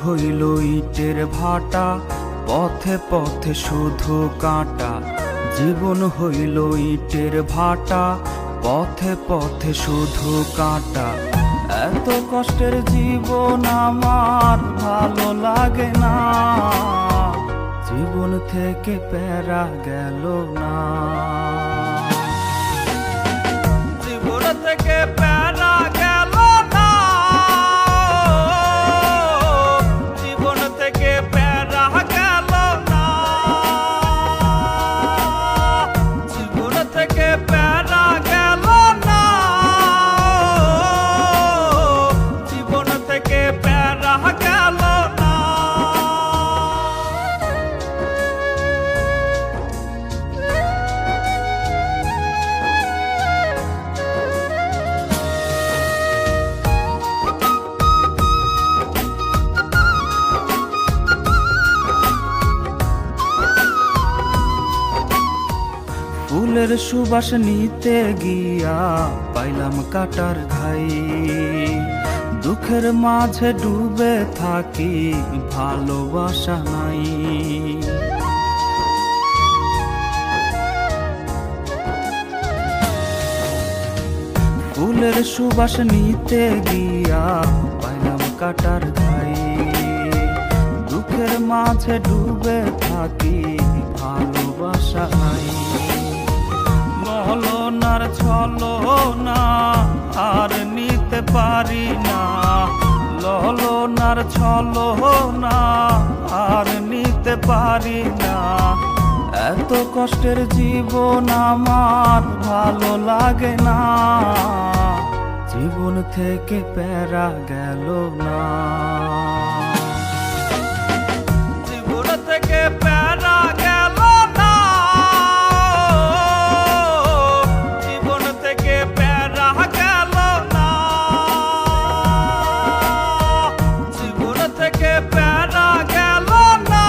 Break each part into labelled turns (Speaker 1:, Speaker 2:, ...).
Speaker 1: হইল ইটের ভাটা, পথে পথে শুধু কাঁটা। জীবন হইল ইটের ভাটা, পথে পথে শুধু কাঁটা। এত কষ্টের জীবন আমার ভালো লাগে না, জীবন থেকে প্যারা গেল না। জীবন থেকে প্যারা গেল না, জীবন থেকে প্যারা গেল না, জীবন থেকে প্যারা গেল না, জীবন থেকে প্যারা গেল না। ফুলের সুবাস নিতে গিয়া পাইলাম কাটার ঘাই, দুঃখের মাঝে ডুবে থাকি ভালোবাসা নাই। ফুলের সুবাস নিতে গিয়া পাইলাম কাটার ঘাই, দুঃখের মাঝে ডুবে থাকি ভালোবাসা নাই। মহলনার ছলনা আর নিতে পারি না, ললনার ছলনা আর নিতে পারি না। এত কষ্টের জীবন আমার ভালো লাগে না, জীবন থেকে প্যারা গেল না। জীবন থেকে প্যারা গেল না, জীবন থেকে প্যারা গেল না, জীবন থেকে প্যারা গেল না,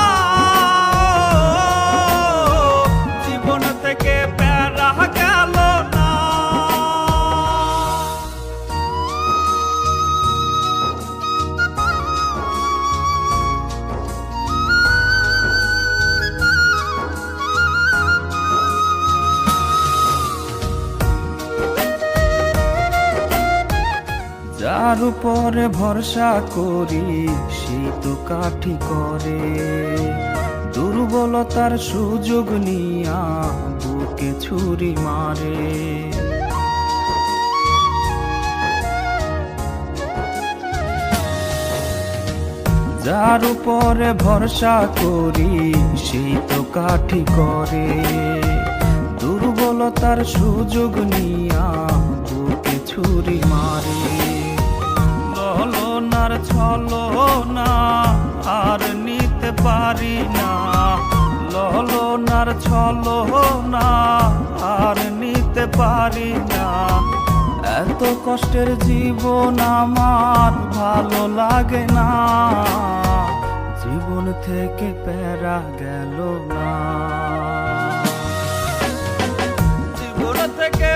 Speaker 1: জীবন থেকে প্যারা গেল না। যার উপরে ভরসা করি সেই তো কাঠি করে, দুর্বলতার সুযোগ নিয়া বুকে ছুরি মারে। যার উপরে ভরসা করি সেই তো কাঠি করে, দুর্বলতার সুযোগ নিয়া বুকে ছুরি মারে। ললনার ছলনা আর নিতে পারি না, ললনার ছলনা আর নিতে পারি না। এত কষ্টের জীবন আমার ভালো লাগে না, জীবন থেকে প্যারা গেল না। জীবন থেকে